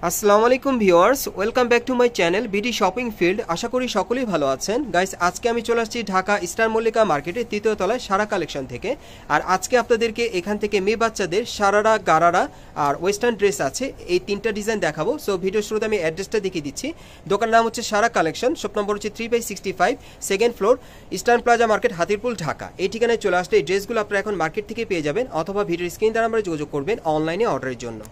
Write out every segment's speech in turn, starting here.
আসসালামু আলাইকুম viewers, welcome back to my channel BD shopping field. আশা করি সকলেই ভালো আছেন। গাইস, আজকে আমি চলে আসছি ঢাকা স্টার মল্লিকা মার্কেটের তৃতীয় তলায় সারা কালেকশন থেকে। আর আজকে আপনাদেরকে এখান থেকে মেয়ে বাচ্চাদের সারারা, গারারা আর ওয়েস্টার্ন ড্রেস আছে, এই তিনটা ডিজাইন দেখাবো। সো ভিডিও শুরুতে আমি অ্যাড্রেসটা দেখিয়ে দিচ্ছি। দোকানের নাম হচ্ছে সারা কালেকশন, শপ নম্বর হচ্ছে 3/65, second floor, Eastern Plaza market, Hatirpool, Dhaka. এই ঠিকানায় চলে আসলে এই ড্রেসগুলো আপনারা এখন মার্কেট থেকে পেয়ে যাবেন, অথবা ভিডিওর স্ক্রিন দ্বারা আমরা যোগাযোগ করবেন অনলাইনে অর্ডারের জন্য।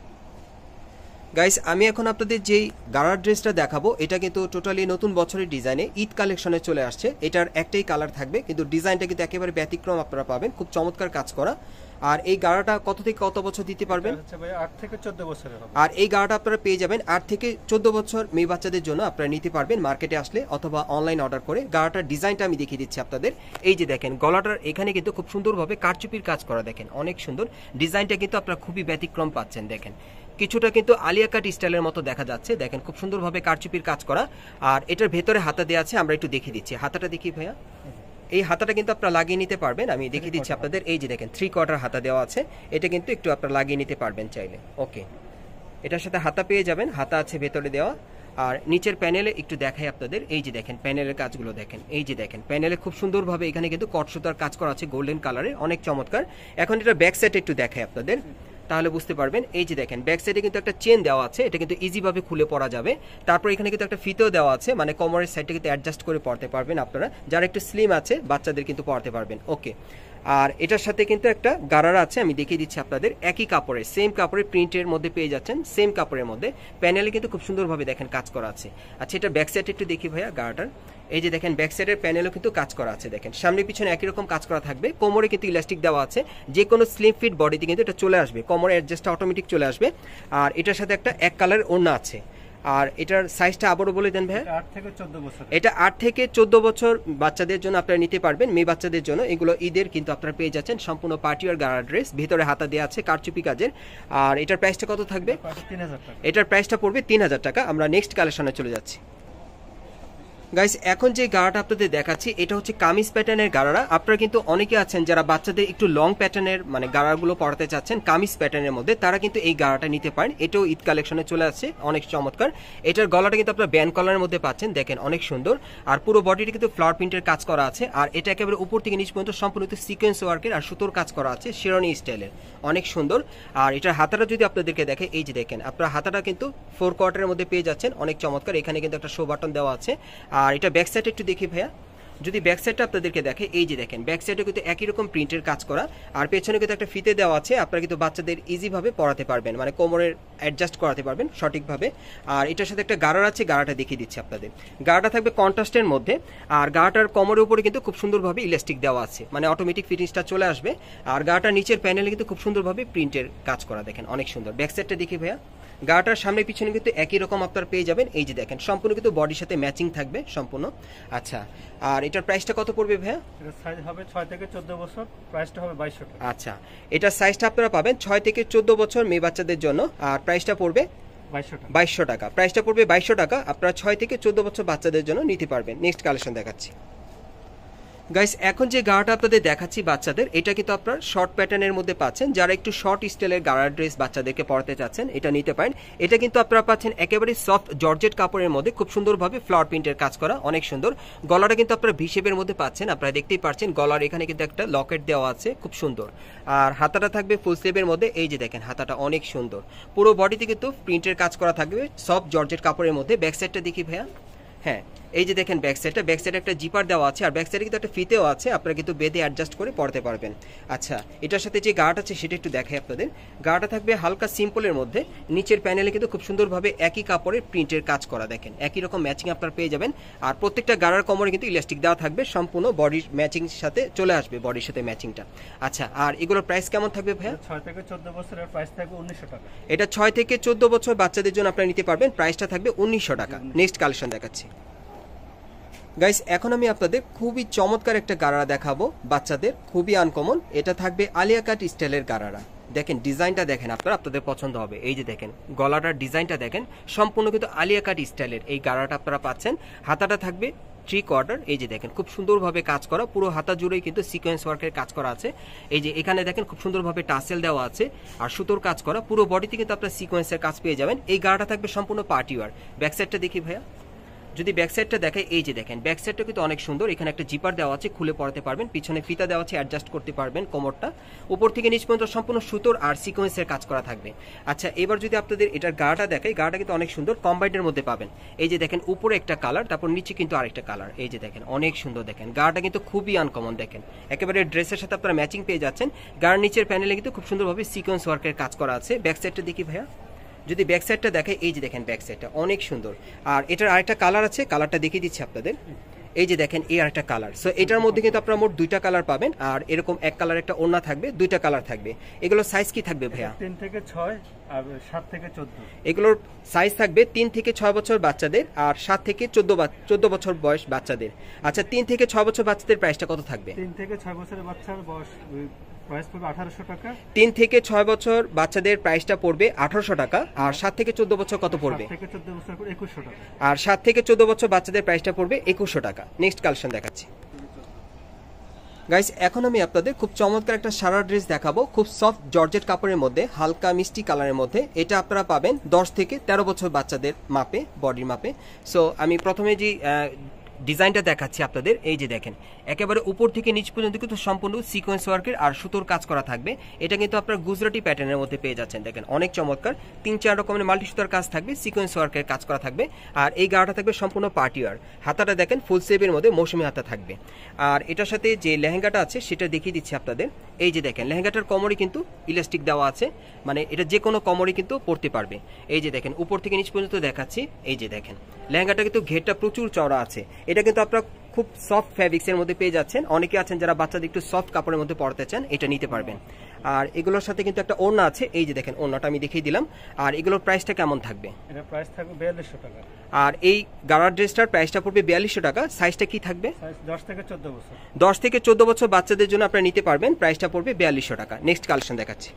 গাইস, আমি এখন আপনাদের যেই গারার ড্রেসটা দেখাবো এটা কিন্তু টোটালি নতুন বছরের ডিজাইনে ঈদ কালেকশনে চলে আসছে। এটার একটাই কালার থাকবে, কিন্তু ডিজাইনটা কিন্তু একেবারে ব্যতিক্রম আপনারা পাবেন, খুব চমৎকার কাজ করা। আর এই গারাটা কত থেকে কত বছর দিতে পারবেন? 8 থেকে 14 বছরের হবে। আর এই গারাটা আপনারা পেয়ে যাবেন 8 থেকে 14 বছর মেয়ে বাচ্চাদের জন্য আপনারা নিতে পারবেন মার্কেটে আসলে, অথবা অনলাইন অর্ডার করে। গারাটার ডিজাইনটা আমি দেখিয়ে দিচ্ছি আপনাদের। এই যে দেখেন, গলাটার এখানে কিন্তু খুব সুন্দরভাবে কারচুপির কাজ করা, দেখেন অনেক সুন্দর ডিজাইনটা, কিন্তু আপনারা খুবই ব্যতিক্রম পাচ্ছেন। দেখেন কিছুটা কিন্তু আলিয়া কাট স্টাইলের মতো দেখা যাচ্ছে, দেখেন খুব সুন্দরভাবে কারচুপির কাজ করা। আর এটার ভেতরে হাতা দেওয়া আছে, আমরা একটু দেখিয়ে দিচ্ছি। হাতাটা দেখি ভাইয়া, এই হাতাটা কিন্তু আপনারা লাগিয়ে নিতে পারবেন, আমি দেখিয়ে দিচ্ছি আপনাদের। এই যে দেখেন 3/4 হাতা দেওয়া আছে, এটা কিন্তু একটু আপনারা লাগিয়ে নিতে পারবেন চাইলে। ওকে, এটার সাথে হাতা পেয়ে যাবেন, হাতা আছে ভেতরে দেওয়া। আর নিচের প্যানেলে একটু দেখাই আপনাদের। এই যে দেখেন প্যানেলের কাজগুলো দেখেন, এই যে দেখেন প্যানেলে খুব সুন্দরভাবে এখানে কিন্তু কট সুতার কাজ করা আছে গোল্ডেন কালারে, অনেক চমৎকার। এখন এটা ব্যাক সাইড একটু দেখাই আপনাদের, তাহলে বুঝতে পারবেন। এই যে দেখেন ব্যাক সাইডে কিন্তু একটা চেন দেওয়া আছে, এটা কিন্তু ইজিভাবে খুলে পরা যাবে। তারপর এখানে কিন্তু একটা ফিতেও দেওয়া আছে, মানে কোমরের সাইডটা কিন্তু অ্যাডজাস্ট করে পরতে পারবেন আপনারা, যারা একটু স্লিম আছে বাচ্চাদের কিন্তু পরতে পারবেন। ওকে, আর এটার সাথে কিন্তু একটা গারারা আছে, আমি দেখিয়ে দিচ্ছি আপনাদের। একই কাপড়ে, সেম কাপড়ের প্রিন্টের মধ্যে পেয়ে যাচ্ছেন, সেম কাপড়ের মধ্যে। প্যানেলে কিন্তু খুব সুন্দরভাবে দেখেন কাজ করা আছে। আচ্ছা, এটা ব্যাক সাইড একটু দেখি ভাইয়া গারাটার। এই যে দেখেন ব্যাক সাইডের প্যানেলও কিন্তু কাজ করা আছে, দেখেন সামনে পিছনে একই রকম কাজ করা থাকবে। কোমরে কিন্তু ইলাস্টিক দেওয়া আছে, যে কোনো স্লিম ফিট বডিতে কিন্তু এটা চলে আসবে, কোমরে অ্যাডজাস্টটা অটোমেটিক চলে আসবে। আর এটার সাথে একটা এক কালারের ওড়না আছে। আর এটার সাইজটা আবারও বলে দেন ভাই। 8 থেকে 14 বছর। এটা 8 থেকে 14 বছর বাচ্চাদের জন্য আপনারা নিতে পারবেন, মেয়ে বাচ্চাদের জন্য। এগুলো ঈদের কিন্তু আপনারা পেয়ে যাচ্ছেন সম্পূর্ণ পার্টি ওয়্যার গারা ড্রেস, ভিতরে হাতা দেওয়া আছে কারচুপি কাজের। আর এটার প্রাইসটা কত থাকবে? 3000 টাকা। এটার প্রাইসটা পড়বে 3000 টাকা। আমরা নেক্সট কালেকশনে চলে যাচ্ছি। গাইস, এখন যে গারাটা আপনাদের দেখাচ্ছি এটা হচ্ছে কামিজ প্যাটার্নের গারারা। আপনারা কিন্তু অনেকে আছেন যারা বাচ্চাদের একটু লং প্যাটার্নের মানে গারাগুলো পরাতে চাচ্ছেন কামিজ প্যাটার্নের মধ্যে, তারা কিন্তু এই গারাটা নিতে পারেন। এটাও ঈদ কালেকশনে চলে আসছে, অনেক চমৎকার। এটার গলাটা কিন্তু আপনারা ব্যান্ড কলারের মধ্যে পাচ্ছেন, দেখেন অনেক সুন্দর। আর পুরো বডিটা কিন্তু ফ্লাওয়ার প্রিন্টের কাজ করা আছে। আর এটা একেবারে উপর থেকে নিচ পর্যন্ত সম্পূর্ণ সিকোয়েন্স ওয়ার্কের আর সুতোর কাজ করা আছে, শেরওয়ানি স্টাইলের, অনেক সুন্দর। আর এটার হাতাটা যদি আপনাদেরকে দেখে, এই যে দেখেন আপনার হাতাটা কিন্তু 4/4 মধ্যে পেয়ে যাচ্ছেন, অনেক চমৎকার। এখানে কিন্তু একটা শো বাটন দেওয়া আছে। আর এটা ব্যাক সাইড একটু দেখি ভাইয়া, যদি ব্যাক সাইডটা আপনাদেরকে দেখে, এই যে দেখেন ব্যাক সাইডে কিন্তু একই রকম প্রিন্টের কাজ করা। আর পেছনে কিন্তু একটা ফিতে দেওয়া আছে, আপনারা কিন্তু বাচ্চাদের ইজিভাবে পরাতে পারবেন, মানে কোমরের অ্যাডজাস্ট করাতে পারবেন সঠিকভাবে। আর এটার সাথে একটা গারার আছে, গারাটা দেখিয়ে দিচ্ছি আপনাদের। গারাটা থাকবে কন্ট্রাস্টের মধ্যে। আর গারাটার কোমরের উপরে কিন্তু খুব সুন্দরভাবে ইলাস্টিক দেওয়া আছে, মানে অটোমেটিক ফিটিংসটা চলে আসবে। আর গারাটার নিচের প্যানেলে কিন্তু খুব সুন্দরভাবে প্রিন্টের কাজ করা, দেখেন অনেক সুন্দর। ব্যাক সাইডটা দেখি ভাইয়া, গাটার সামনে পিছনে কিন্তু একই রকম আপনারা পেয়ে যাবেন। এই যে দেখেন সম্পূর্ণ কিন্তু বডির সাথে ম্যাচিং থাকবে সম্পূর্ণ। আচ্ছা, আর এটার প্রাইসটা কত পড়বে ভাইয়া? এটার সাইজ হবে 6 থেকে 14 বছর, প্রাইসটা হবে 2200 টাকা। আচ্ছা, এটার সাইজটা আপনারা পাবেন 6 থেকে 14 বছর মেয়ে বাচ্চাদের জন্য। আর প্রাইসটা পড়বে 2200 টাকা। প্রাইসটা পড়বে 2200 টাকা। আপনারা 6 থেকে 14 বছর বাচ্চাদের জন্য নিতে পারবেন। নেক্সট কালেকশন দেখাচ্ছি। গাইস, এখন যে গারাটা আপনাদের দেখাচ্ছি বাচ্চাদের, এটা কিন্তু আপনার শর্ট প্যাটার্নের মধ্যে পাচ্ছেন। যারা একটু শর্ট স্টাইলের গারা ড্রেস বাচ্চাদেরকে পরাতে চাচ্ছেন, এটা নিতে পারেন। এটা কিন্তু আপনারা পাচ্ছেন একেবারে সফট জর্জেট কাপড়ের মধ্যে, খুব সুন্দরভাবে ফ্লাওয়ার প্রিন্টের কাজ করা, অনেক সুন্দর। গলাটা কিন্তু আপনারা ভি শেপের মধ্যে পাচ্ছেন, আপনারা দেখতেই পাচ্ছেন। গলার এখানে কিন্তু একটা লকেট দেওয়া আছে, খুব সুন্দর। আর হাতাটা থাকবে ফুল স্লিভের মধ্যে, এই যে দেখেন হাতাটা অনেক সুন্দর। পুরো বডিতে কিন্তু প্রিন্টের কাজ করা থাকবে সফট জর্জেট কাপড়ের মধ্যে। ব্যাক সাইডটা দেখি ভাইয়া। হ্যাঁ, এই যে দেখেন ব্যাক সাইডটা, ব্যাক সাইডে একটা জিপার দেওয়া আছে। আর ব্যাক সাইডে কিন্তু একটা ফিতেও আছে, আপনারা কিন্তু বেঁধে অ্যাডজাস্ট করে পরতে পারবেন। আচ্ছা, এটার সাথে যে গার্ড আছে সেটা একটু দেখাই আপনাদের। গার্ডটা থাকবে হালকা সিম্পলের মধ্যে, নিচের প্যানেলে কিন্তু খুব সুন্দরভাবে একই কাপড়ের প্রিন্টের কাজ করা, দেখেন একই রকম ম্যাচিং আপনারা পেয়ে যাবেন। আর প্রত্যেকটা গাড়ার কোমরে কিন্তু ইলাস্টিক দেওয়া থাকবে, সম্পূর্ণ বডির ম্যাচিং সাথে চলে আসবে, বডির সাথে ম্যাচিংটা। আচ্ছা, আর এগুলোর প্রাইস কেমন থাকবে ভাইয়া? 6 থেকে 14 বছরের প্রাইস থাকবে 1900 টাকা। এটা 6 থেকে 14 বছর বাচ্চাদের জন্য আপনারা নিতে পারবেন, প্রাইসটা থাকবে 1900 টাকা। নেক্সট কালেকশন দেখাচ্ছি। গাইস, এখন আমি আপনাদের খুবই চমৎকার একটা গারারা দেখাবো বাচ্চাদের, খুবই আনকমন। এটা থাকবে আলিয়া কাট স্টাইলের গারারা। দেখেন ডিজাইনটা দেখেন, আপনাদের পছন্দ হবে। এই যে দেখেন গলাটার ডিজাইনটা দেখেন, সম্পূর্ণ কিন্তু আলিয়া কাট স্টাইলের এই গারাটা আপনারা পাচ্ছেন। হাতাটা থাকবে 3/4, এই যে দেখেন খুব সুন্দরভাবে কাজ করা, পুরো হাতা জুড়েই কিন্তু সিকোয়েন্স ওয়ার্কের কাজ করা আছে। এই যে এখানে দেখেন খুব সুন্দরভাবে টাসেল দেওয়া আছে আর সুতোর কাজ করা, পুরো বডিতে কিন্তু আপনার সিকোয়েন্সের কাজ পেয়ে যাবেন। এই গাড়াটা থাকবে সম্পূর্ণ পার্টি ওয়্যার। ব্যাক সাইডটা দেখি ভাইয়া, যদি ব্যাক সাইডটা দেখায়, এই যে দেখেন ব্যাক সাইডটা কিন্তু অনেক সুন্দর। এখানে একটা জিপার দেওয়া আছে, খুলে পড়াতে পারবেন, পিছনে ফিতা দেওয়া আছে, অ্যাডজাস্ট করতে পারবেন কোমরটা। উপর থেকে নিচ পর্যন্ত সম্পূর্ণ সুতোর আর সিকোয়েন্সের কাজ করা থাকবে। আচ্ছা, এবার যদি আপনাদের এটার গাটা দেখায়, গাটা কিন্তু অনেক সুন্দর, কম্বাইন্ডের মধ্যে পাবেন। এই যে দেখেন উপরে একটা কালার, তারপর নিচে কিন্তু আরেকটা কালার। এই যে দেখেন অনেক সুন্দর, দেখেন গাটা কিন্তু খুবই আনকমন, দেখেন একেবারে ড্রেসের সাথে আপনারা ম্যাচিং পেয়ে যাচ্ছেন। গার নিচের প্যানেলে কিন্তু খুব সুন্দরভাবে সিকোয়েন্স ওয়ার্কের কাজ করা আছে। ব্যাক সাইডটা দেখি ভাইয়া, যদি ব্যাক সাইডটা দেখে, এই যে দেখেন ব্যাক সাইডটা অনেক সুন্দর। আর এটার আরেকটা কালার আছে, কালারটা দেখিয়ে দিচ্ছি আপনাদের। এই যে দেখেন এই আরেকটা কালার। সো এটার মধ্যে কিন্তু আপনারা মোট 2টা কালার পাবেন, আর এরকম এক কালার একটা ওড়না থাকবে, 2টা কালার থাকবে। এগুলো সাইজ কি থাকবে ভাইয়া? 3 থেকে 6 আর 7 থেকে 14। এগুলোর সাইজ থাকবে 3 থেকে 6 বছর বাচ্চাদের আর 7 থেকে 14 বছর বয়স বাচ্চাদের। আচ্ছা, 3 থেকে 6 বছর বাচ্চাদের প্রাইসটা কত থাকবে? 3 থেকে 6 বছরের বাচ্চার বয়স প্রাইস পড়বে 1800 টাকা। 3 থেকে 6 বছর বাচ্চাদের প্রাইসটা পড়বে 1800 টাকা। আর 7 থেকে 14 বছর কত পড়বে? 7 থেকে 14 বছর পড়বে 2100 টাকা। আর 7 থেকে 14 বছর বাচ্চাদের প্রাইসটা পড়বে 2100 টাকা। নেক্সট কালেকশন দেখাচ্ছি গাইস। এখন আমি আপনাদের খুব চমৎকার একটা সারা ড্রেস দেখাবো, খুব সফট জর্জেট কাপড়ের মধ্যে, হালকা মিষ্টি কালারের মধ্যে। এটা আপনারা পাবেন 10 থেকে 13 বছর বাচ্চাদের মাপে, বডির মাপে। সো আমি প্রথমে যে ডিজাইনটা দেখাচ্ছি আপনাদের, এই যে দেখেন একেবারে উপর থেকে নিচ পর্যন্ত কিন্তু সম্পূর্ণ সিকোয়েন্স ওয়ার্কের আর সুতোর কাজ করা থাকবে। এটা কিন্তু আপনার গুজরাটি প্যাটার্নের মধ্যে পেয়ে যাচ্ছেন, দেখেন অনেক চমৎকার। 3-4 রকমের মাল্টি সুতার কাজ থাকবে, সিকোয়েন্স ওয়ার্কের কাজ করা থাকবে। আর এই গাড়াটা থাকবে সম্পূর্ণ পার্টি ওয়্যার। হাতাটা দেখেন ফুল স্লিভের মধ্যে মৌসুমি হাতা থাকবে। আর এটার সাথে যে লেহেঙ্গাটা আছে সেটা দেখিয়ে দিচ্ছি আপনাদের। এই যে দেখেন লেহেঙ্গাটার কোমরে কিন্তু ইলাস্টিক দেওয়া আছে, মানে এটা যে কোনো কোমরে কিন্তু পরতে পারবে। এই যে দেখেন উপর থেকে নিচ পর্যন্ত দেখাচ্ছি। এই যে দেখেন লেহেঙ্গাটা কিন্তু ঘেরটা প্রচুর চওড়া আছে। এটা কিন্তু আপনারা খুব সফট ফ্যাব্রিক্সের মধ্যে পেয়ে যাচ্ছেন। অনেকে আছেন যারা বাচ্চাদের একটু সফট কাপড়ের মধ্যে পরতে চান, এটা নিতে পারবেন। আর এগুলোর সাথে কিন্তু একটা ওড়না আছে, এই যে দেখেন ওড়নাটা আমি দেখিয়ে দিলাম। আর এগুলোর প্রাইসটা কেমন থাকবে? এটা প্রাইস থাকবে 4200 টাকা। আর এই গাড়ার ড্রেসটার প্রাইসটা পড়বে 4200 টাকা। সাইজটা কি থাকবে? সাইজ 10 থেকে 14 বছর। 10 থেকে 14 বছর বাচ্চাদের জন্য আপনারা নিতে পারবেন, প্রাইসটা পড়বে 4200 টাকা। নেক্সট কালেকশন দেখাচ্ছি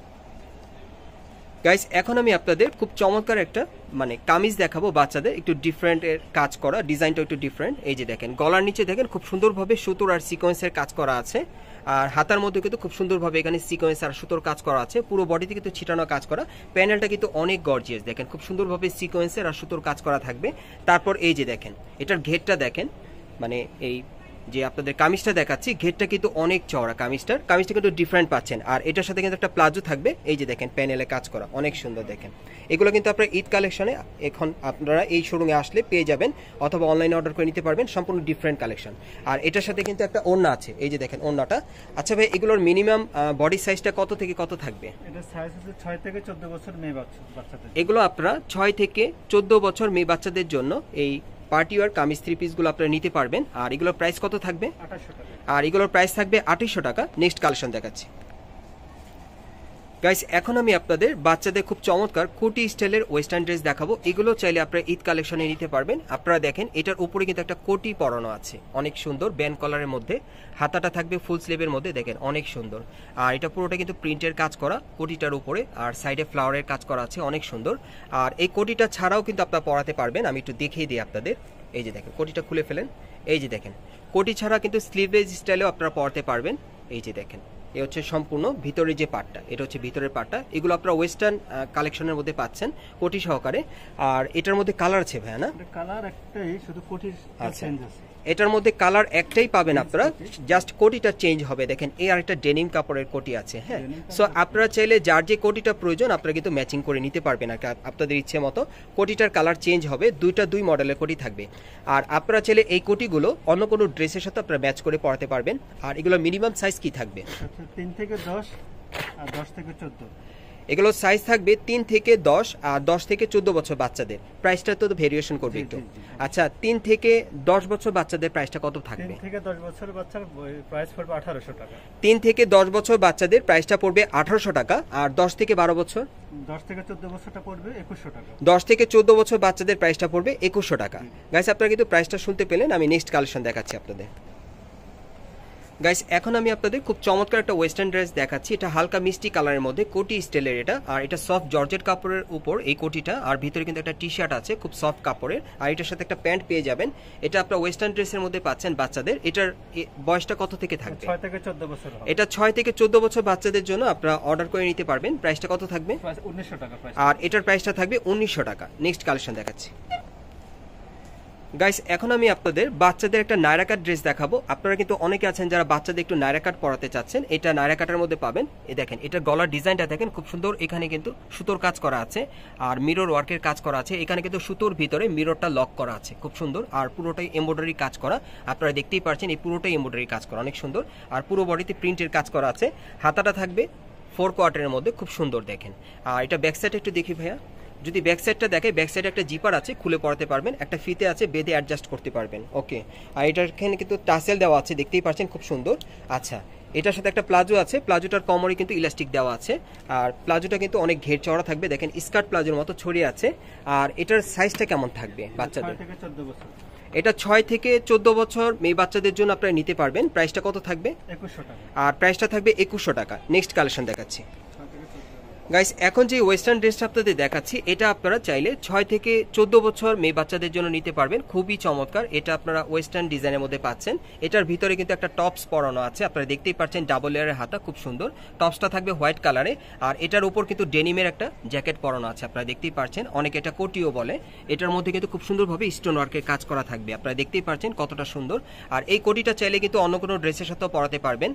গাইস। এখন আমি আপনাদের খুব চমৎকার একটা মানে কামিজ দেখাবো বাচ্চাদের, একটু ডিফারেন্টের কাজ করা, ডিজাইনটা একটু ডিফারেন্ট। এই যে দেখেন গলার নিচে দেখেন খুব সুন্দরভাবে সুতোর আর সিকোয়েন্সের কাজ করা আছে। আর হাতার মধ্যে কিন্তু খুব সুন্দরভাবে এখানে সিকোয়েন্স আর সুতোর কাজ করা আছে, পুরো বডিতে কিন্তু ছিটানো কাজ করা। প্যানেলটা কিন্তু অনেক গর্জিয়াস, দেখেন খুব সুন্দরভাবে সিকোয়েন্সের আর সুতোর কাজ করা থাকবে। তারপর এই যে দেখেন এটার ঘেরটা দেখেন, মানে এই যে আপনাদের কামিজটা দেখাচ্ছি, ঘেরটা কিন্তু অনেক চওড়া কামিজটা কিন্তু ডিফারেন্ট পাচ্ছেন। আর এটার সাথে কিন্তু একটা প্লাজো থাকবে, এই যে দেখেন প্যানেলে কাজ করা অনেক সুন্দর। দেখেন এগুলো কিন্তু আপনারা ঈদ কালেকশনে এখন আপনারা এই শোরুমে আসলে পেয়ে যাবেন, অথবা অনলাইনে অর্ডার করে নিতে পারবেন, সম্পূর্ণ ডিফারেন্ট কালেকশন। আর এটার সাথে কিন্তু একটা ওড়না আছে, এই যে দেখেন ওড়নাটা। আচ্ছা ভাই, এগুলোর মিনিমাম বডি সাইজটা কত থেকে কত থাকবে? এটা সাইজ হচ্ছে 6 থেকে 14 বছর মেয়ে বাচ্চাদের। এগুলো আপনারা 6 থেকে 14 বছর মেয়ে বাচ্চাদের জন্য এই পার্টি ওয়্যার কামিজ 3 পিসগুলো আপনারা নিতে পারবেন। আর এগুলোর প্রাইস কত থাকবে? 2800 টাকা। আর এগুলোর প্রাইস থাকবে 2800 টাকা। নেক্সট কালেকশন দেখাচ্ছি গাইস। এখন আমি আপনাদের বাচ্চাদের খুব চমৎকার কোটি স্টাইলের ওয়েস্টার্ন ড্রেস দেখাবো। এগুলো চাইলে আপনারা ঈদ কালেকশনে নিতে পারবেন। আপনারা দেখেন এটার উপরে কিন্তু একটা কোটি পরানো আছে, অনেক সুন্দর ব্যান্ড কলারের মধ্যে। হাতাটা থাকবে ফুল স্লিভের মধ্যে, দেখেন অনেক সুন্দর। আর এটা পুরোটা কিন্তু প্রিন্টের কাজ করা কোটিটার উপরে, আর সাইডে ফ্লাওয়ারের কাজ করা আছে, অনেক সুন্দর। আর এই কোটিটা ছাড়াও কিন্তু আপনারা পরাতে পারবেন, আমি একটু দেখিয়ে দিই আপনাদের। এই যে দেখেন কোটিটা খুলে ফেলেন, এই যে দেখেন কোটি ছাড়া কিন্তু স্লিভলেস স্টাইলেও আপনারা পরাতে পারবেন। এই যে দেখেন এ হচ্ছে সম্পূর্ণ ভিতরে যে পার্টটা, এটা হচ্ছে ভিতরের পার্টটা। এগুলো আপনারা ওয়েস্টার্ন কালেকশনের মধ্যে পাচ্ছেন কোটি সহকারে। আর এটার মধ্যে কালার আছে ভাইয়া না? কালার একটাই, শুধু কোটির চেঞ্জ আছে। এটার মধ্যে কালার একটাই পাবেন আপনারা, জাস্ট কোটিটা চেঞ্জ হবে। দেখেন এই আরেকটা ডেনিম কাপড়ের কোটি আছে, হ্যাঁ। সো আপনারা চাইলে যার যে কোটিটা প্রয়োজন আপনারা কিন্তু ম্যাচিং করে নিতে পারবেন আর আপনাদের ইচ্ছে মতো। কোটিটার কালার চেঞ্জ হবে, দুই মডেলের কোটি থাকবে। আর আপনারা চাইলে এই কোটিগুলো অন্য কোনো ড্রেসের সাথে আপনারা ম্যাচ করে পরাতে পারবেন। আর এগুলো মিনিমাম সাইজ কি থাকবে? 3 থেকে 10 আর 10 থেকে 14। এগুলো সাইজ থাকবে 3 থেকে 10 আর 10 থেকে 14 বছর বাচ্চাদের। প্রাইসটা তো ভেরিয়েশন করবে একটু। আচ্ছা, 3 থেকে 10 বছর বাচ্চাদের প্রাইসটা কত থাকবে? 3 থেকে 10 বছর বাচ্চার প্রাইস পড়বে 1800 টাকা। 3 থেকে 10 বছর বাচ্চাদের প্রাইসটা পড়বে 1800 টাকা। আর 10 থেকে 12 বছর, 10 থেকে 14 বছরটা পড়বে 2100 টাকা। 10 থেকে 14 বছর বাচ্চাদের প্রাইসটা পড়বে 2100 টাকা। গাইস, আপনারা কিন্তু প্রাইসটা শুনতে পেলেন। আমি নেক্সট কালেকশন দেখাচ্ছি আপনাদের। গাইস এখন আমি আপনাদের খুব চমৎকার একটা ওয়েস্টার্ন ড্রেস দেখাচ্ছি। এটা হালকা মিষ্টি কালারের মধ্যে কোটি স্টাইলের এটা, আর এটা সফট জর্জেট কাপড়ের উপর এই কোটিটা, আর ভিতরে কিন্তু একটা টি শার্ট আছে খুব সফট কাপড়ের, আর এটার সাথে একটা প্যান্ট পেয়ে যাবেন। এটা আপনারা ওয়েস্টার্ন ড্রেসের মধ্যে পাচ্ছেন বাচ্চাদের। এটার বয়সটা কত থেকে থাকবে? 6 থেকে 14 বছর হবে। এটা 6 থেকে 14 বছর বাচ্চাদের জন্য আপনারা অর্ডার করে নিতে পারবেন। প্রাইসটা কত থাকবে? 1900 টাকা প্রাইস। আর এটার প্রাইসটা থাকবে 1900 টাকা। নেক্সট কালেকশন দেখাচ্ছি গাইস, এখন আমি আপনাদের বাচ্চাদের একটা নায়রা কাট ড্রেস দেখাবো। আপনারা কিন্তু অনেকে আছেন যারা বাচ্চাদের একটু নায়রা কাট পরাতে চাচ্ছেন, এটা নায়রা কাটের মধ্যে পাবেন। এই দেখেন, এটার গলার ডিজাইনটা দেখেন খুব সুন্দর। এখানে কিন্তু সুতোর কাজ করা আছে আর মিরর ওয়ার্কের কাজ করা আছে। এখানে কিন্তু সুতোর ভিতরে মিররটা লক করা আছে, খুব সুন্দর। আর পুরোটাই এমব্রয়ডারি কাজ করা, আপনারা দেখতেই পাচ্ছেন এই পুরোটাই এমব্রয়ডারি কাজ করা, অনেক সুন্দর। আর পুরো বডিতে প্রিন্টের কাজ করা আছে। হাতাটা থাকবে 4 কোয়ার্টারের মধ্যে, খুব সুন্দর দেখেন। আর এটা ব্যাক সাইড একটু দেখি ভাইয়া, যদি ব্যাক সাইডটা দেখে, ব্যাক সাইডে একটা জিপার আছে, খুলে পড়াতে পারবেন, একটা ফিতে আছে, বেঁধে অ্যাডজাস্ট করতে পারবেন। ওকে, আর এটার এখানে কিন্তু টাসেল দেওয়া আছে, দেখতেই পাচ্ছেন খুব সুন্দর। আচ্ছা, এটার সাথে একটা প্লাজো আছে, প্লাজোটার কোমরে কিন্তু ইলাস্টিক দেওয়া আছে, আর প্লাজোটা কিন্তু অনেক ঘের চওড়া থাকবে, দেখেন স্কার্ট প্লাজোর মতো ছড়িয়ে আছে। আর এটার সাইজটা কেমন থাকবে বাচ্চাদের? 6 থেকে 14 বছর। এটা 6 থেকে 14 বছর মেয়ে বাচ্চাদের জন্য আপনারা নিতে পারবেন। প্রাইসটা কত থাকবে? 2100 টাকা। আর প্রাইসটা থাকবে 2100 টাকা। নেক্সট কালেকশন দেখাচ্ছি গাইস, এখন যে ওয়েস্টার্ন ড্রেসটা আপনাদের দেখাচ্ছি, এটা আপনারা চাইলে 6 থেকে 14 বছর মেয়ে বাচ্চাদের জন্য নিতে পারবেন। খুবই চমৎকার, এটা আপনারা ওয়েস্টার্ন ডিজাইনের মধ্যে পাচ্ছেন। এটার ভিতরে কিন্তু একটা টপস পরানো আছে, আপনারা দেখতেই পাচ্ছেন ডাবল লেয়ারের হাতা, খুব সুন্দর। টপসটা থাকবে হোয়াইট কালারে, আর এটার উপর কিন্তু ডেনিমের একটা জ্যাকেট পরানো আছে, আপনারা দেখতেই পাচ্ছেন। অনেকে এটা কোটিও বলে। এটার মধ্যে কিন্তু খুব সুন্দরভাবে স্টোন ওয়ার্কের কাজ করা থাকবে, আপনারা দেখতেই পাচ্ছেন কতটা সুন্দর। আর এই কোটিটা চাইলে কিন্তু অন্য কোনো ড্রেসের সাথেও পরাতে পারবেন।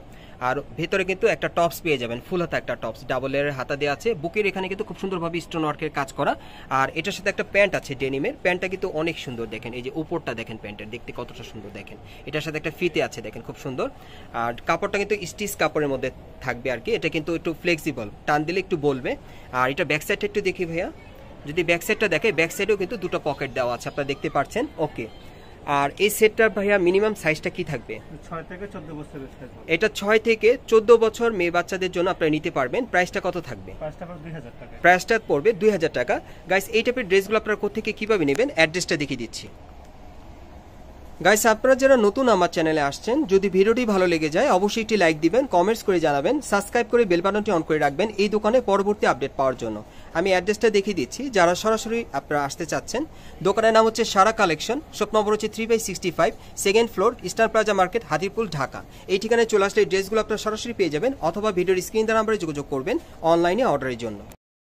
আর ভেতরে কিন্তু একটা টপস পেয়ে যাবেন, ফুল হাতা একটা টপস, ডাবল লেয়ারের হাতা দেওয়া আছে। বুকের এখানে কিন্তু খুব সুন্দরভাবে স্টোন ওয়ার্কের কাজ করা। আর এটার সাথে একটা প্যান্ট আছে ডেনিমের, প্যান্টটা কিন্তু অনেক সুন্দর দেখেন। এই যে উপরটা দেখেন প্যান্টের, দেখতে কতটা সুন্দর দেখেন। এটার সাথে একটা ফিতে আছে দেখেন, খুব সুন্দর। আর কাপড়টা কিন্তু স্টিচ কাপড়ের মধ্যে থাকবে আর কি। এটা কিন্তু একটু ফ্লেক্সিবল, টান দিলে একটু বলবে। আর এটা ব্যাক সাইডটা একটু দেখি ভাইয়া, যদি ব্যাক সাইডটা দেখে, ব্যাক সাইডেও কিন্তু দুটো পকেট দেওয়া আছে, আপনারা দেখতে পাচ্ছেন। ওকে, আর এই সেটটার ভাইয়া মিনিমাম সাইজটা কি থাকবে? 6 থেকে 14 বছরের সাইজ। এটা 6 থেকে 14 বছর মেয়ে বাচ্চাদের জন্য আপনারা নিতে পারবেন। প্রাইসটা কত থাকবে? প্রাইসটা পড়বে 2000 টাকা। প্রাইসটা পড়বে 2000 টাকা। গাইস, এই টাইপের ড্রেসগুলো আপনারা কোত্থেকে কিভাবে নেবেন, অ্যাড্রেসটা দেখিয়ে দিচ্ছি। গাইস, আপনারা যারা নতুন আমার চ্যানেলে আসছেন, যদি ভিডিওটি ভালো লেগে যায় অবশ্যই একটি লাইক দিবেন, কমেন্টস করে জানাবেন, সাবস্ক্রাইব করে বেল বাটনটি অন করে রাখবেন এই দোকানে পরবর্তী আপডেট পাওয়ার জন্য। আমি অ্যাড্রেসটা দেখিয়ে দিচ্ছি, যারা সরাসরি আপনারা আসতে চাচ্ছেন। দোকানের নাম হচ্ছে সারা কালেকশন, শপ নম্বর হচ্ছে 3/65, second floor, Star Plaza market, Hatirpool, Dhaka. এই ঠিকানায় চলে আসলে ড্রেসগুলো আপনারা সরাসরি পেয়ে যাবেন, অথবা ভিডিওর স্ক্রিন দ্বারা নাম্বারে যোগাযোগ করবেন অনলাইনে অর্ডারের জন্য।